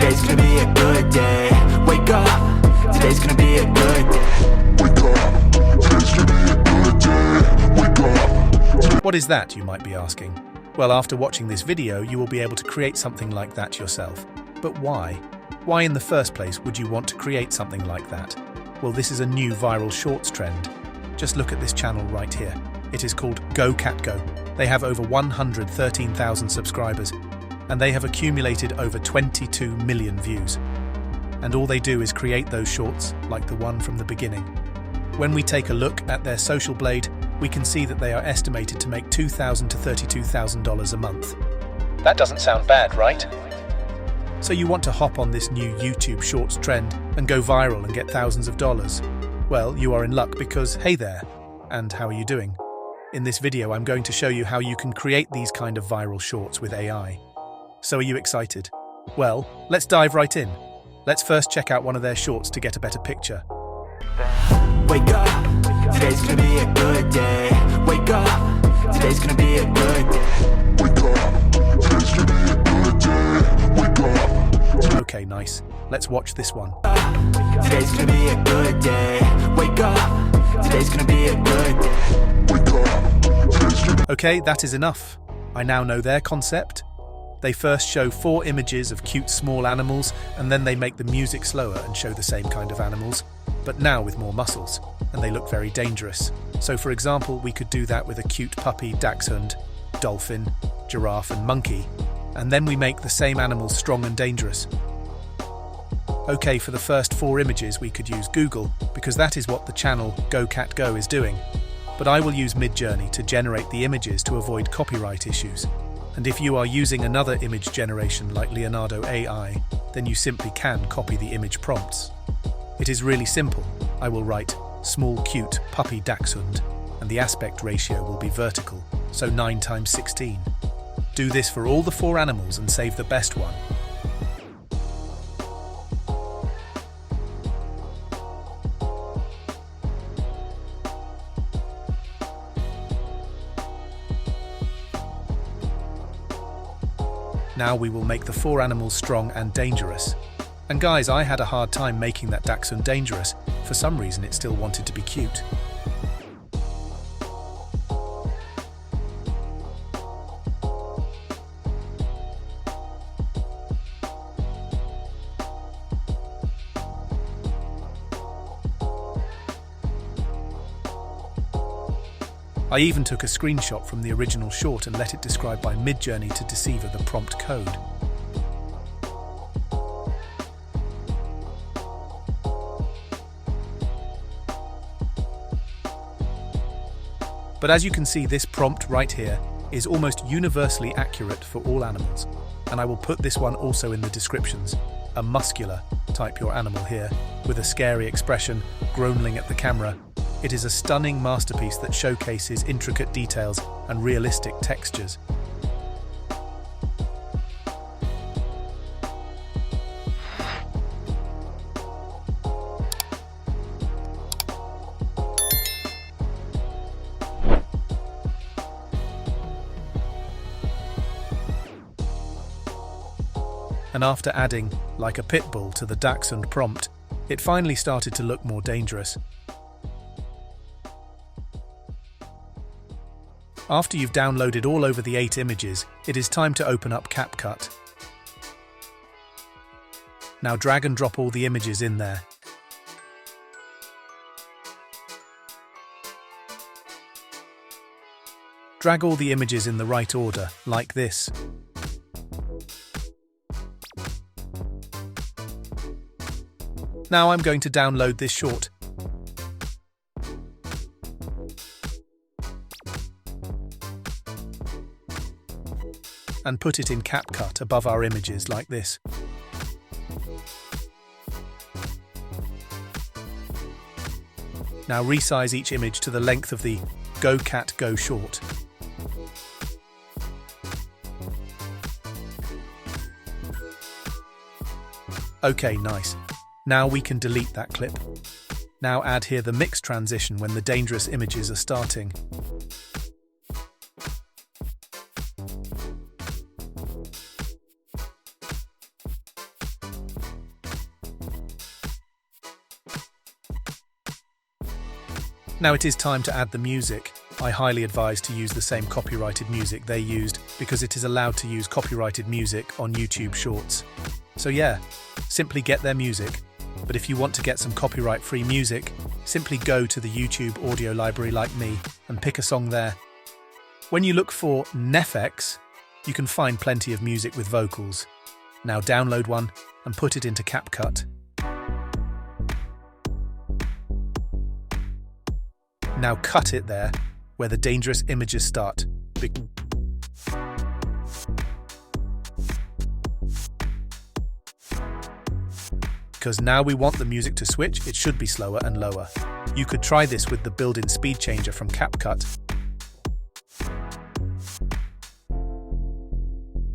today's gonna be a good day. Wake up, today's gonna be a good day. Wake up, today's gonna be a good day. Wake up. What is that, you might be asking? Well, after watching this video, you will be able to create something like that yourself. But why? Why in the first place would you want to create something like that? Well, this is a new viral shorts trend. Just look at this channel right here. It is called CapCut. They have over 113,000 subscribers, and they have accumulated over 22 million views. And all they do is create those shorts, like the one from the beginning. When we take a look at their social blade, we can see that they are estimated to make $2,000 to $32,000 a month. That doesn't sound bad, right? So you want to hop on this new YouTube Shorts trend and go viral and get thousands of dollars? Well, you are in luck because, hey there, and how are you doing? In this video, I'm going to show you how you can create these kind of viral shorts with AI. So are you excited? Well, let's dive right in. Let's first check out one of their shorts to get a better picture. Wake up, today's gonna be a good day. Wake up, today's gonna be a good day. Wake up, today's gonna be a good day. Wake up. Okay, nice. Let's watch this one. Today's gonna be a good day. Wake up, today's gonna be a good day. Wake up, today's gonna be. Okay, that is enough. I now know their concept. They first show 4 images of cute small animals, and then they make the music slower and show the same kind of animals, but now with more muscles, and they look very dangerous. So for example, we could do that with a cute puppy, dachshund, dolphin, giraffe and monkey, and then we make the same animals strong and dangerous. Okay, for the first 4 images we could use Google, because that is what the channel CapCut is doing. But I will use MidJourney to generate the images to avoid copyright issues. And if you are using another image generation like Leonardo AI, then you simply can copy the image prompts. It is really simple. I will write small cute puppy dachshund, and the aspect ratio will be vertical, so 9 times 16. Do this for all the 4 animals and save the best one. Now we will make the 4 animals strong and dangerous. And guys, I had a hard time making that dachshund dangerous. For some reason it still wanted to be cute. I even took a screenshot from the original short and let it describe by MidJourney to deceive the prompt code. But as you can see, this prompt right here is almost universally accurate for all animals. And I will put this one also in the descriptions. A muscular, type your animal here, with a scary expression, grownling at the camera. It is a stunning masterpiece that showcases intricate details and realistic textures. And after adding, like a pit bull, to the dachshund prompt, it finally started to look more dangerous. After you've downloaded all over the 8 images, it is time to open up CapCut. Now drag and drop all the images in there. Drag all the images in the right order, like this. Now I'm going to download this short. And put it in CapCut above our images like this. Now resize each image to the length of the CapCut short. Okay, nice. Now we can delete that clip. Now add here the mix transition when the dangerous images are starting. Now it is time to add the music. I highly advise to use the same copyrighted music they used because it is allowed to use copyrighted music on YouTube Shorts. So yeah, simply get their music. But if you want to get some copyright-free music, simply go to the YouTube audio library like me and pick a song there. When you look for Nefx, you can find plenty of music with vocals. Now download one and put it into CapCut. Now cut it there, where the dangerous images start. Because now we want the music to switch, it should be slower and lower. You could try this with the built-in speed changer from CapCut.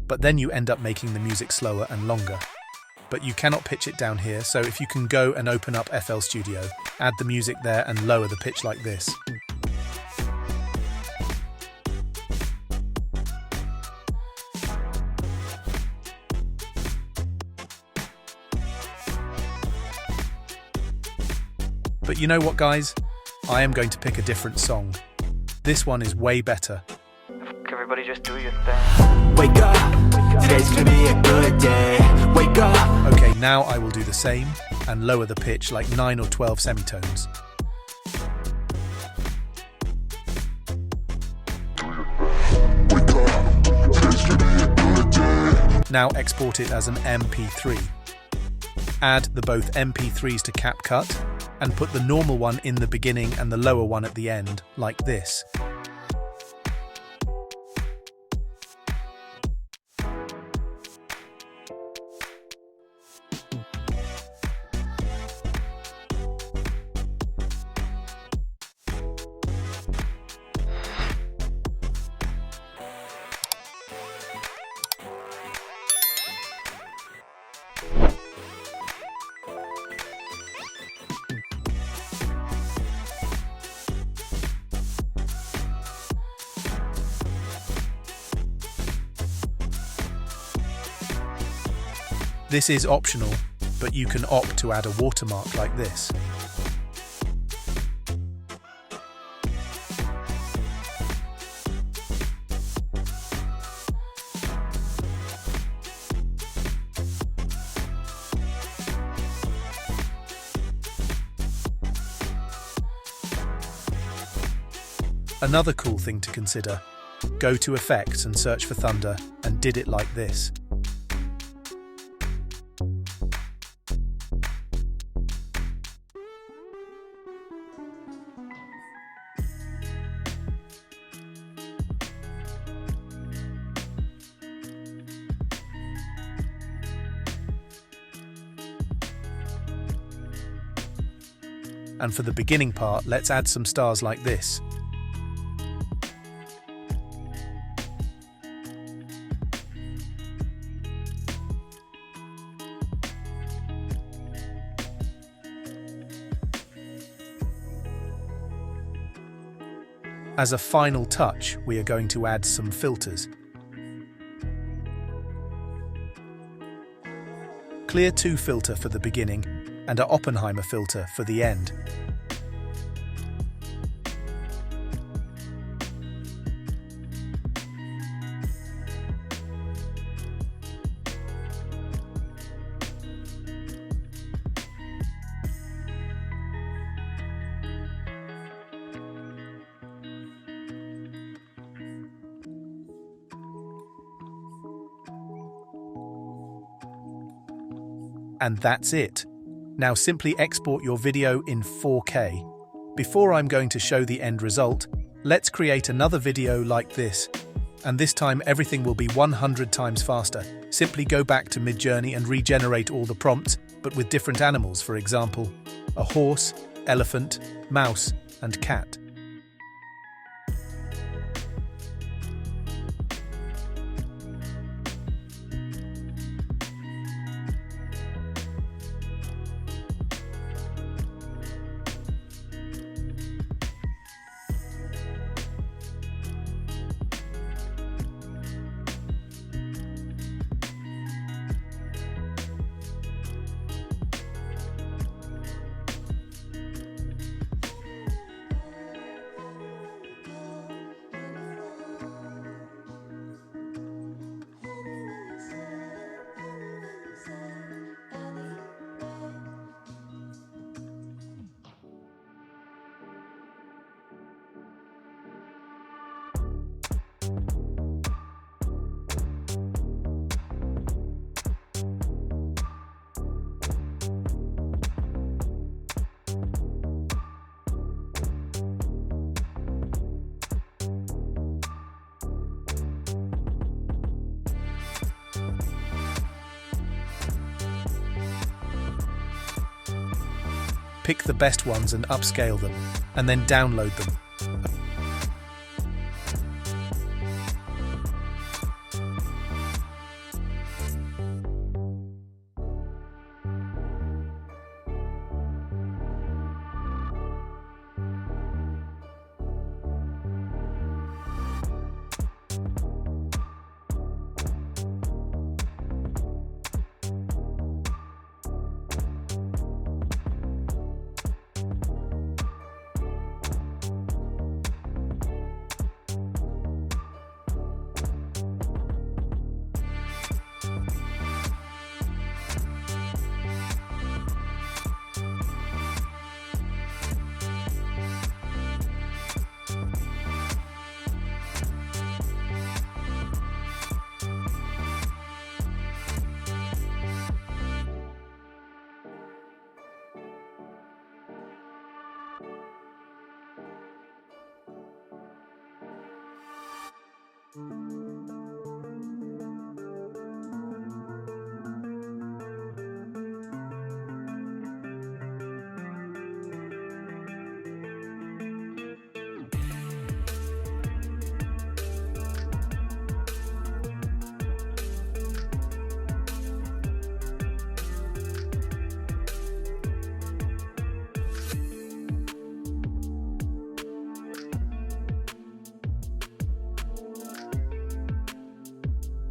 But then you end up making the music slower and longer. But you cannot pitch it down here, so if you can go and open up FL Studio, add the music there and lower the pitch like this. But you know what, guys? I am going to pick a different song. This one is way better. Everybody just do your thing. Wake up, today's gonna be a good day. Wake up. Okay, now I will do the same and lower the pitch like 9 or 12 semitones. Now export it as an MP3. Add the both MP3s to CapCut and put the normal one in the beginning and the lower one at the end, like this. This is optional, but you can opt to add a watermark like this. Another cool thing to consider, go to Effects and search for Thunder and did it like this. And for the beginning part, let's add some stars like this. As a final touch, we are going to add some filters. Clear 2 filter for the beginning and a Oppenheimer filter for the end. And that's it. Now simply export your video in 4K. Before I'm going to show the end result, let's create another video like this. And this time everything will be 100 times faster. Simply go back to MidJourney and regenerate all the prompts, but with different animals, for example, a horse, elephant, mouse, and cat. Pick the best ones and upscale them, and then download them.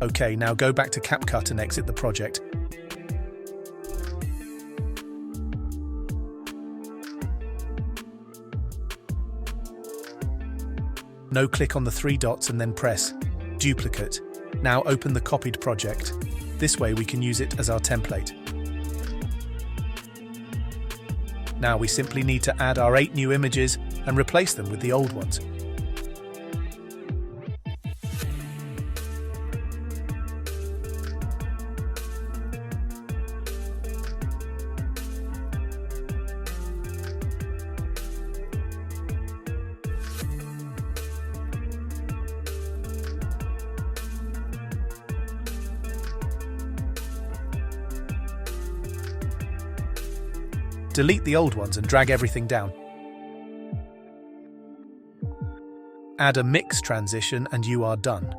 Okay, now go back to CapCut and exit the project. Now click on the three dots and then press Duplicate. Now open the copied project. This way we can use it as our template. Now we simply need to add our 8 new images and replace them with the old ones. Delete the old ones and drag everything down. Add a mix transition and you are done.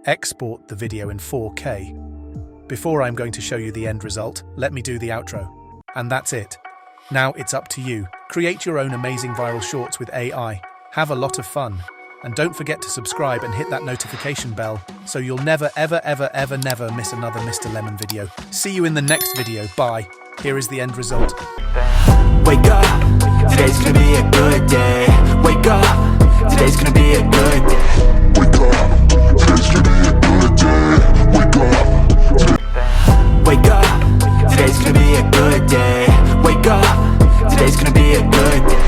Export the video in 4K. Before I'm going to show you the end result, let me do the outro. And that's it. Now it's up to you. Create your own amazing viral shorts with AI. Have a lot of fun. And don't forget to subscribe and hit that notification bell so you'll never miss another Mr. Lemon video. See you in the next video. Bye. Here is the end result. Wake up, today's gonna be a good day. Wake up, today's gonna be a good day. Wake up, today's gonna be a good day. Wake up, wake up, today's gonna be a good day. Wake up, today's gonna be a good day.